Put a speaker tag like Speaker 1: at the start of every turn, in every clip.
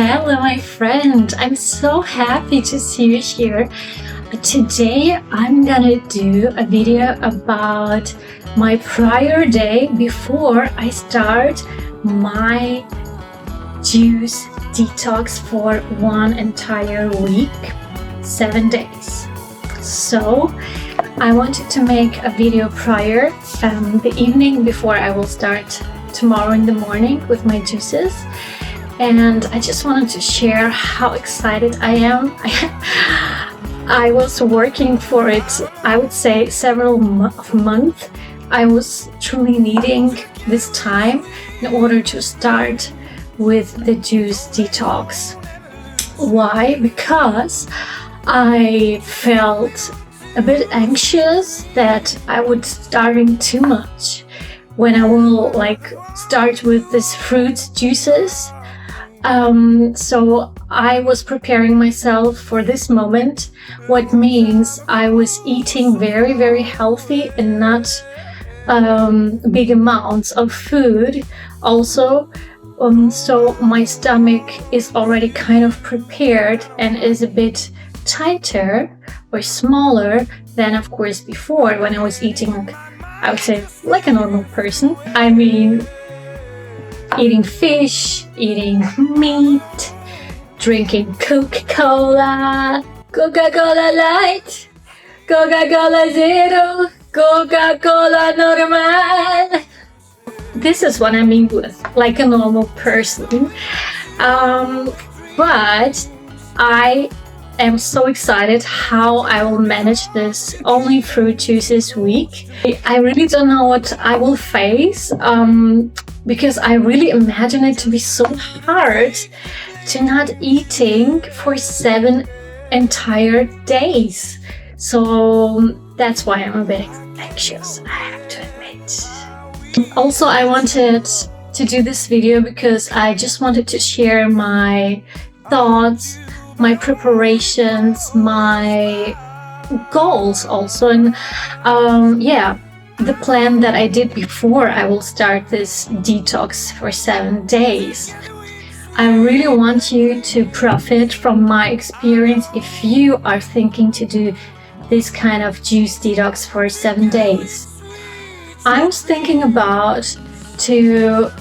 Speaker 1: Hello, my friend. I'm so happy to see you here. Today, I'm gonna do a video about my prior day before I start my juice detox for one entire week, 7 days. So, I wanted to make a video prior, the evening before I will start tomorrow in the morning with my juices. And I just wanted to share how excited I am. I was working for it, I would say, several months. I was truly needing this time in order to start with the juice detox. Why? Because I felt a bit anxious that I would starving too much when I will start with this fruit juices. So I was preparing myself for this moment, what means I was eating very, very healthy and not big amounts of food. Also, so my stomach is already kind of prepared and is a bit tighter or smaller than, of course, before when I was eating, I would say, like a normal person. I mean, eating fish, eating meat, drinking Coca-Cola, Coca-Cola Light, Coca-Cola Zero, Coca-Cola Normal. This is what I mean with like a normal person. But I am so excited how I will manage this only fruit juices week. I really don't know what I will face. Because I really imagine it to be so hard to not eating for 7 entire days. So that's why I'm a bit anxious, I have to admit. Also, I wanted to do this video because I just wanted to share my thoughts, my preparations, my goals also, and the plan that I did before I will start this detox for 7 days. I really want you to profit from my experience if you are thinking to do this kind of juice detox for 7 days. I was thinking about to,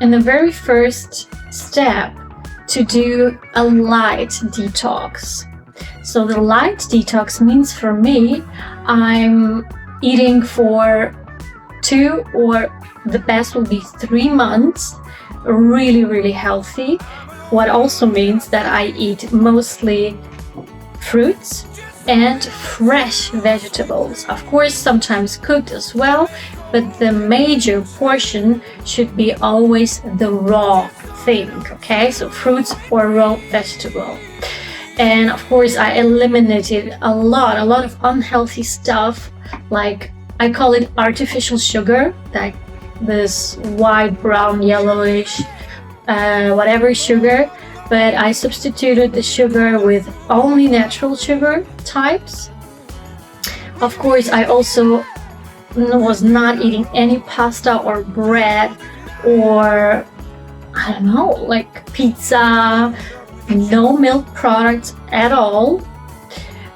Speaker 1: in the very first step, to do a light detox. So the light detox means for me, I'm eating for 2 or the best will be 3 months, really, really healthy. What also means that I eat mostly fruits and fresh vegetables. Of course, sometimes cooked as well, but the major portion should be always the raw thing, okay? So fruits or raw vegetable. And of course, I eliminated a lot of unhealthy stuff, like I call it artificial sugar, like this white, brown, yellowish, whatever sugar. But I substituted the sugar with only natural sugar types. Of course, I also was not eating any pasta or bread or, I don't know, like pizza, no milk products at all.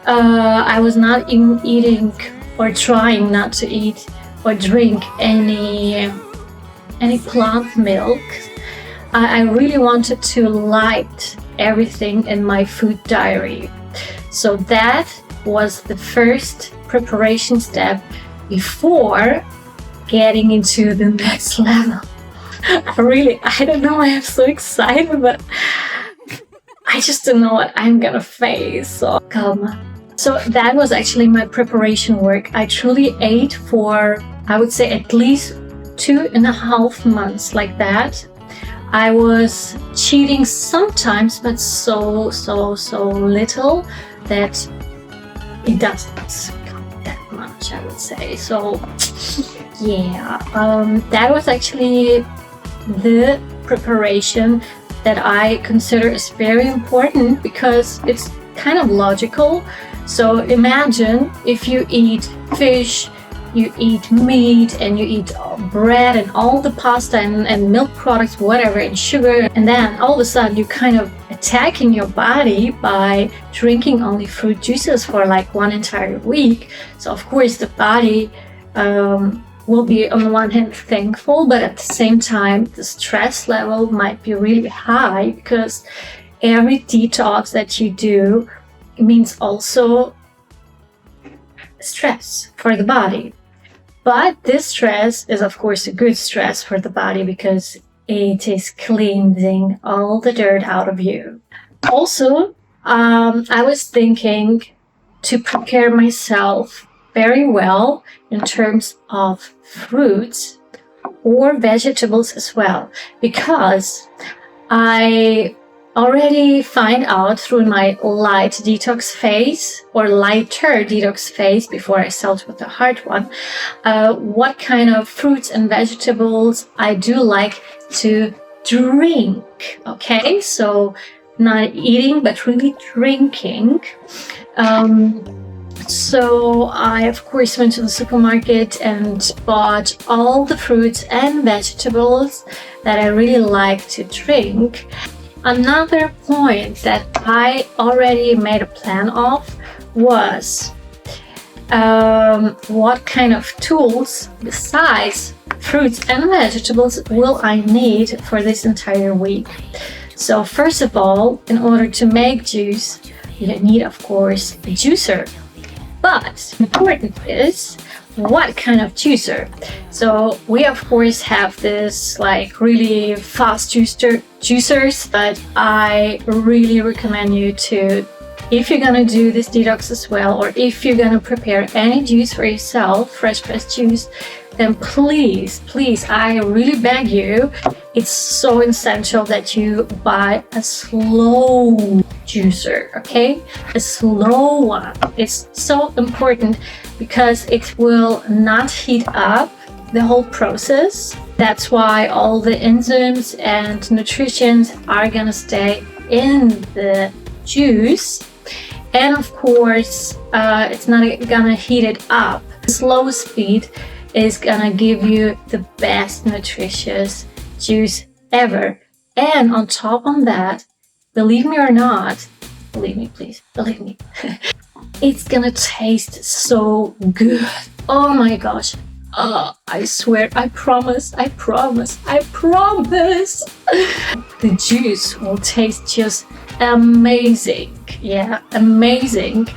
Speaker 1: I was not even eating or trying not to eat or drink any plant milk. I really wanted to light everything in my food diary. So that was the first preparation step before getting into the next level. I don't know why I'm so excited, but I just don't know what I'm gonna face. So calma. So that was actually my preparation work. I truly ate for, I would say, at least 2.5 months like that. I was cheating sometimes, but so little that it doesn't count that much, I would say. So yeah, that was actually the preparation that I consider is very important because it's kind of logical. So imagine if you eat fish, you eat meat, and you eat bread and all the pasta and milk products, whatever, and sugar, and then all of a sudden you kind of attacking your body by drinking only fruit juices for like one entire week. So of course the body will be on the one hand thankful, but at the same time the stress level might be really high, because every detox that you do means also stress for the body. But this stress is of course a good stress for the body, because it is cleansing all the dirt out of you. Also, I was thinking to prepare myself very well in terms of fruits or vegetables as well, because I already find out through my light detox phase or lighter detox phase before I start with the hard one, what kind of fruits and vegetables I do like to drink. Okay, so not eating but really drinking. So I of course went to the supermarket and bought all the fruits and vegetables that I really like to drink. Another point that I already made a plan of was what kind of tools besides fruits and vegetables will I need for this entire week. So first of all, in order to make juice, you need of course a juicer. But important is what kind of juicer. So we of course have this like really fast juicers, but I really recommend you to, if you're gonna do this detox as well, or if you're gonna prepare any juice for yourself, fresh pressed juice, then please, I really beg you, it's so essential that you buy a slow juicer, okay? A slow one. It's so important because it will not heat up the whole process. That's why all the enzymes and nutrients are gonna stay in the juice. And of course, it's not gonna heat it up. Slow speed is gonna give you the best nutritious juice ever. And on top of that, believe me or not, believe me, please, believe me, it's gonna taste so good. Oh my gosh. Oh, I swear, I promise. The juice will taste just amazing. Yeah, amazing.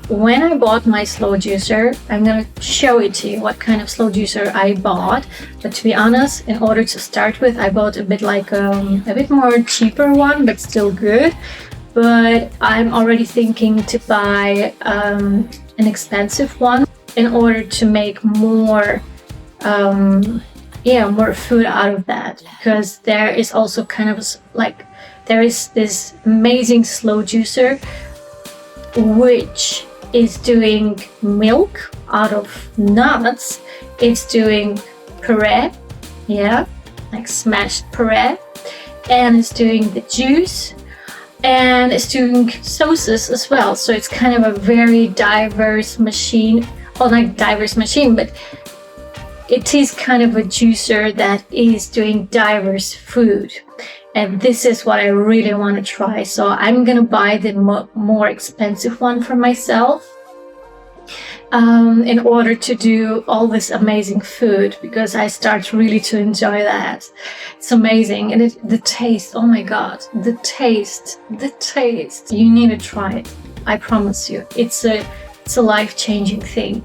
Speaker 1: When I bought my slow juicer, I'm gonna show it to you what kind of slow juicer I bought. But to be honest, in order to start with, I bought a bit like a bit more cheaper one, but still good. But I'm already thinking to buy an expensive one in order to make more more food out of that, because there is also kind of like there is this amazing slow juicer which is doing milk out of nuts. It's doing puree, like smashed puree, and it's doing the juice, and it's doing sauces as well. So it's kind of a very diverse machine. Well, not diverse machine, but it is kind of a juicer that is doing diverse food. And this is what I really want to try. So I'm gonna buy the more expensive one for myself in order to do all this amazing food, because I start really to enjoy that. It's amazing. And the taste, oh my God, the taste, you need to try it. I promise you, it's a life-changing thing.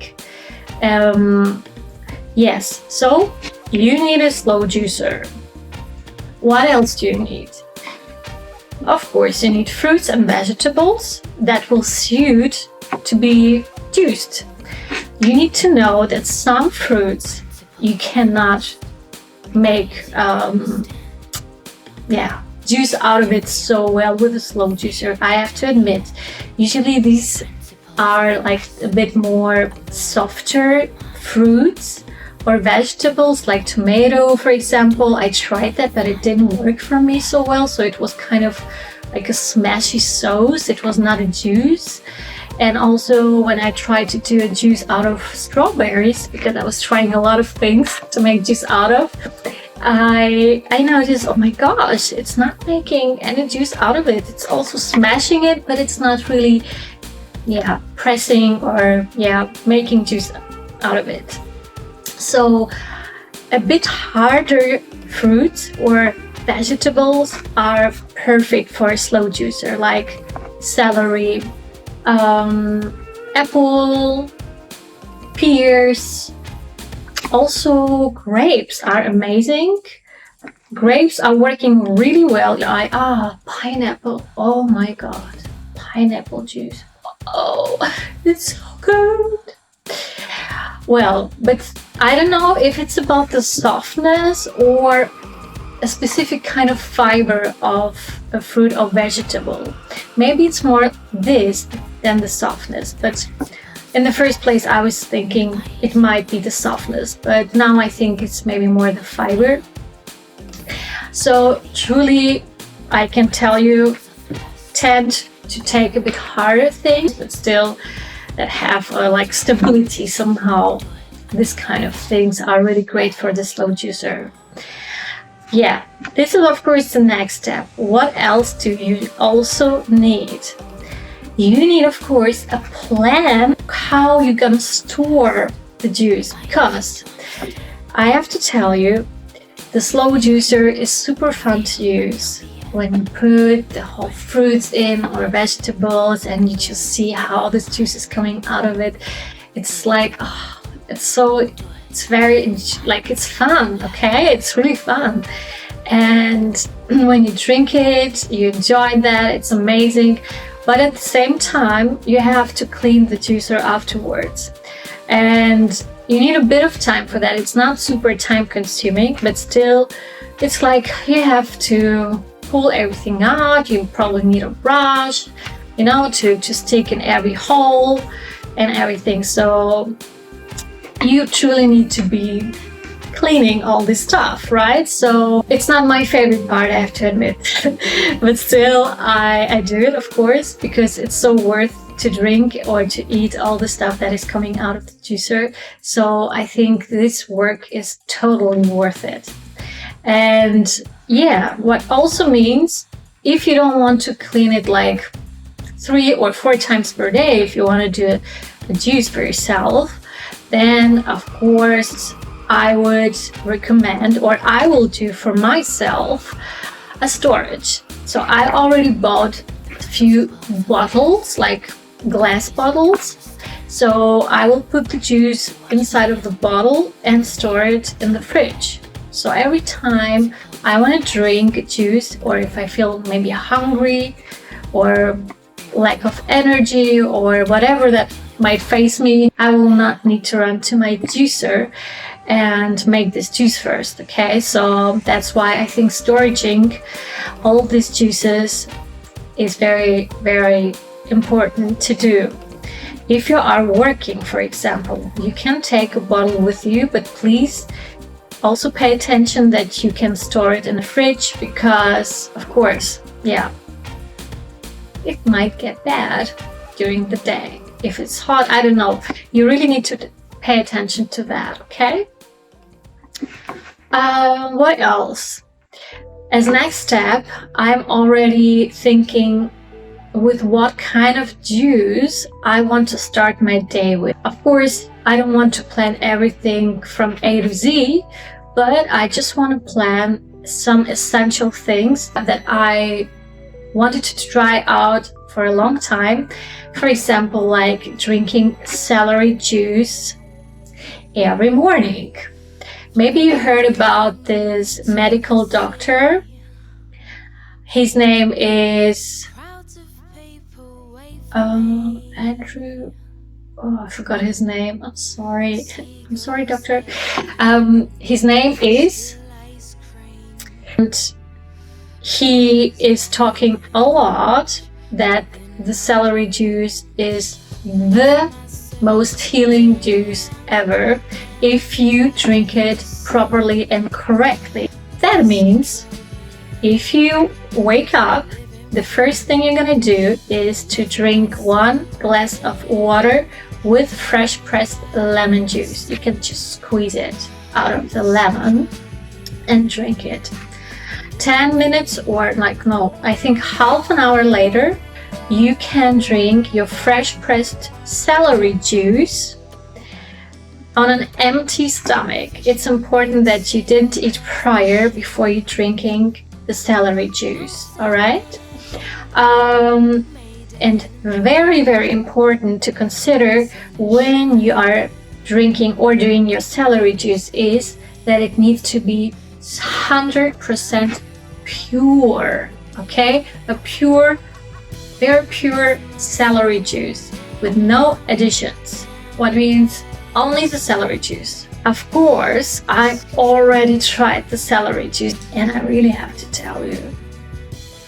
Speaker 1: Yes, so you need a slow juicer. What else do you need? Of course, you need fruits and vegetables that will suit to be juiced. You need to know that some fruits you cannot make juice out of it so well with a slow juicer. I have to admit, usually these are like a bit more softer fruits or vegetables, like tomato, for example. I tried that, but it didn't work for me so well. So it was kind of like a smashy sauce. It was not a juice. And also when I tried to do a juice out of strawberries, because I was trying a lot of things to make juice out of, I noticed, oh my gosh, it's not making any juice out of it. It's also smashing it, but it's not really, pressing or making juice out of it. So a bit harder fruits or vegetables are perfect for a slow juicer, like celery, apple, pears. Also, grapes are amazing. Grapes are working really well. Pineapple. Oh my god, pineapple juice. Oh, it's so good. Well, but I don't know if it's about the softness or a specific kind of fiber of a fruit or vegetable. Maybe it's more this than the softness, but in the first place I was thinking it might be the softness, but now I think it's maybe more the fiber. So truly, I can tell you, tend to take a bit harder things, but still that have like stability somehow. This kind of things are really great for the slow juicer. Yeah, this is of course the next step. What else do you also need? You need, of course, a plan how you're gonna store the juice, because I have to tell you, the slow juicer is super fun to use. When you put the whole fruits in or vegetables and you just see how this juice is coming out of it, it's like, it's very, like, it's fun, okay? It's really fun. And when you drink it, you enjoy that, it's amazing. But at the same time, you have to clean the juicer afterwards. And you need a bit of time for that. It's not super time consuming, but still, it's like you have to pull everything out. You probably need a brush, to just take in every hole and everything. So you truly need to be cleaning all this stuff, right? So it's not my favorite part, I have to admit. But still, I do it, of course, because it's so worth to drink or to eat all the stuff that is coming out of the juicer. So I think this work is totally worth it. And what also means, if you don't want to clean it like 3 or 4 times per day, if you want to do a juice for yourself, then of course I would recommend, or I will do for myself, a storage. So I already bought a few bottles, like glass bottles. So I will put the juice inside of the bottle and store it in the fridge. So every time I want to drink juice, or if I feel maybe hungry or lack of energy or whatever that might face me, I will not need to run to my juicer and make this juice first, okay? So that's why I think storaging all these juices is very, very important to do. If you are working, for example, you can take a bottle with you, but please also pay attention that you can store it in the fridge, because of course, it might get bad during the day. If it's hot, I don't know. You really need to pay attention to that, okay? What else? As next step, I'm already thinking with what kind of juice I want to start my day with. Of course, I don't want to plan everything from A to Z, but I just want to plan some essential things that I wanted to try out for a long time. For example, like drinking celery juice every morning. Maybe you heard about this medical doctor. His name is Andrew. Oh, I forgot his name. I'm sorry. I'm sorry, doctor. His name is, and he is talking a lot that the celery juice is the most healing juice ever if you drink it properly and correctly. That means if you wake up, the first thing you're gonna do is to drink 1 glass of water with fresh pressed lemon juice. You can just squeeze it out of the lemon. and drink it. 10 minutes or like, no, I think half an hour later, you can drink your fresh pressed celery juice on an empty stomach. It's important that you didn't eat prior before you drinking the celery juice, all right? And very, very important to consider when you are drinking or doing your celery juice is that it needs to be 100% pure, okay? A pure, very pure celery juice with no additions. What means only the celery juice. Of course, I already tried the celery juice and I really have to tell you,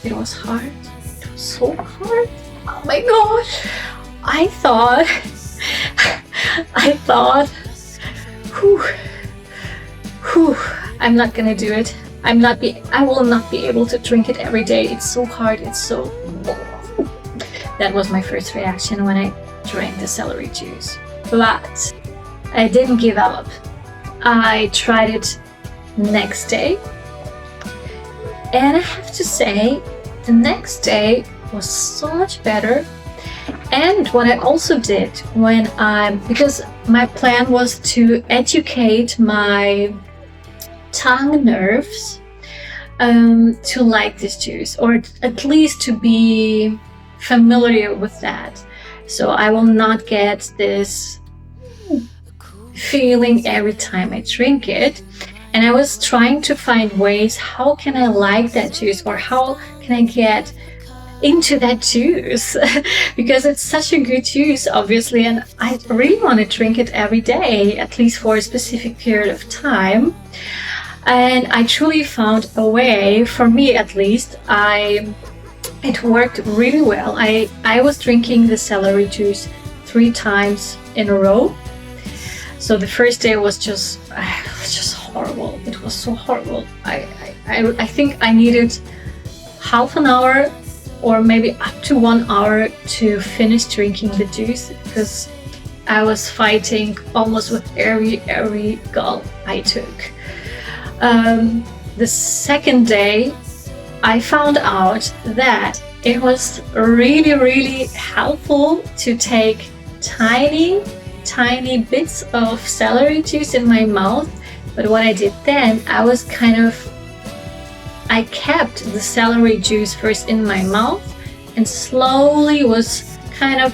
Speaker 1: it was hard. It was so hard. Oh my gosh. I thought, I'm not gonna do it. I will not be able to drink it every day. It's so hard. It's so. That was my first reaction when I drank the celery juice. But I didn't give up. I tried it next day. And I have to say, the next day was so much better. And what I also did because my plan was to educate my tongue nerves to like this juice, or at least to be familiar with that. So I will not get this feeling every time I drink it. And I was trying to find ways, how can I like that juice, or how can I get into that juice because it's such a good juice, obviously, and I really want to drink it every day, at least for a specific period of time. And I truly found a way, for me at least. It worked really well. I was drinking the celery juice 3 times in a row. So the first day was just horrible. It was so horrible. I think I needed half an hour or maybe up to 1 hour to finish drinking the juice, because I was fighting almost with every gulp I took. The second day, I found out that it was really, really helpful to take tiny bits of celery juice in my mouth. But what I did then, I kept the celery juice first in my mouth and slowly was kind of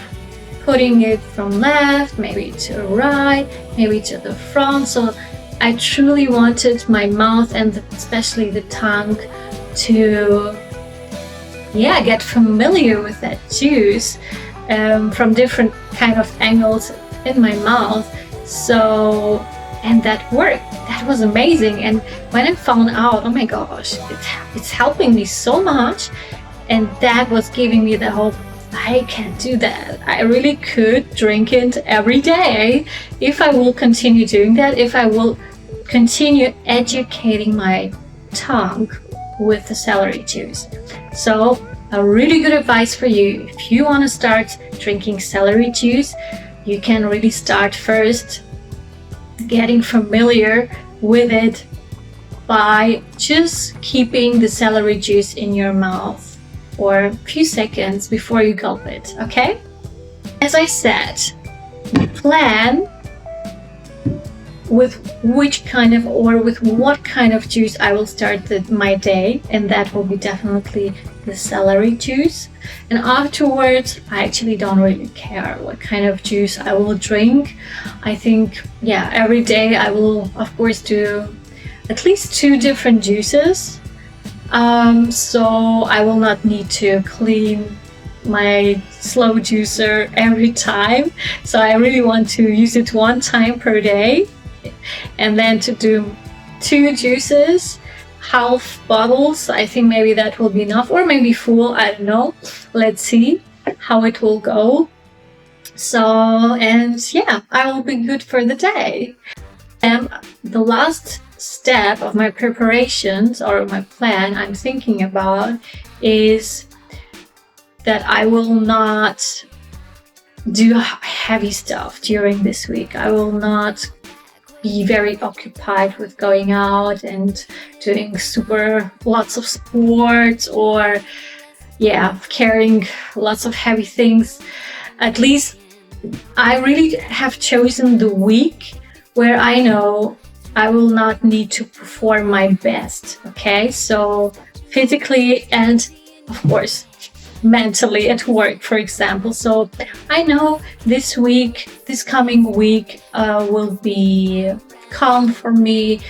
Speaker 1: putting it from left, maybe to right, maybe to the front. So I truly wanted my mouth and especially the tongue to get familiar with that juice from different kind of angles in my mouth. So, and that worked. That was amazing. And when I found out, oh my gosh, it's helping me so much, and that was giving me the hope, I can do that. I really could drink it every day if I will continue doing that, if I will continue educating my tongue with the celery juice. So a really good advice for you, if you want to start drinking celery juice, you can really start first getting familiar with it by just keeping the celery juice in your mouth for a few seconds before you gulp it, okay? As I said, plan with what kind of juice I will start my day, and that will be definitely the celery juice. And afterwards, I actually don't really care what kind of juice I will drink. I think, every day I will, of course, do at least 2 different juices. So I will not need to clean my slow juicer every time. So I really want to use it 1 time per day, and then to do 2 juices, half bottles. I think maybe that will be enough, or maybe full, I don't know. Let's see how it will go. So, and I will be good for the day. And the last step of my preparations or my plan I'm thinking about is that I will not do heavy stuff during this week. I will not be very occupied with going out and doing super lots of sports, or carrying lots of heavy things. At least I really have chosen the week where I know I will not need to perform my best. Okay, so physically and of course mentally at work, for example. So I know this coming week will be calm for me,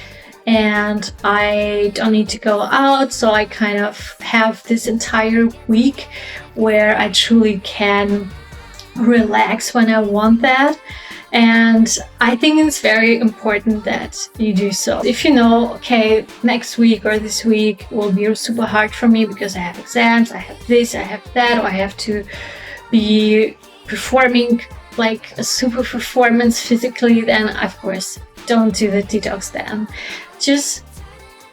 Speaker 1: and I don't need to go out. So I kind of have this entire week where I truly can relax when I want that. And I think it's very important that you do so. If you know, okay, next week or this week will be super hard for me because I have exams, I have this, I have that, or I have to be performing like a super performance physically, then of course don't do the detox then. Just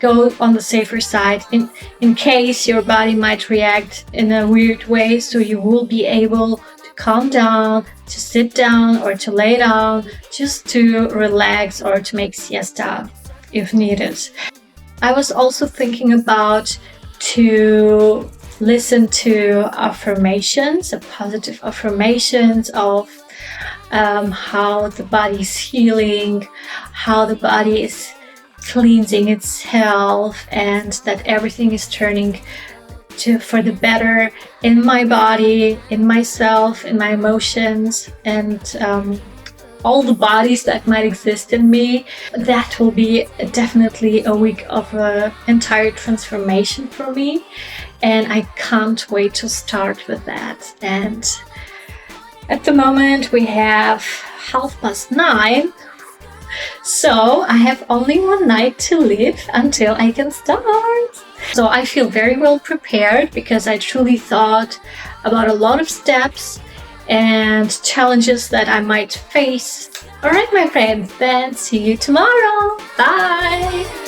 Speaker 1: go on the safer side in case your body might react in a weird way, so you will be able to calm down, to sit down or to lay down, just to relax or to make siesta if needed. I was also thinking about to listen to affirmations, positive affirmations of how the body is healing, how the body is cleansing itself, and that everything is turning for the better in my body, in myself, in my emotions, and all the bodies that might exist in me. That will be definitely a week of entire transformation for me, and I can't wait to start with that. And at the moment we have 9:30, so I have only one night to live until I can start. So I feel very well prepared because I truly thought about a lot of steps and challenges that I might face. Alright, my friends, then see you tomorrow. Bye!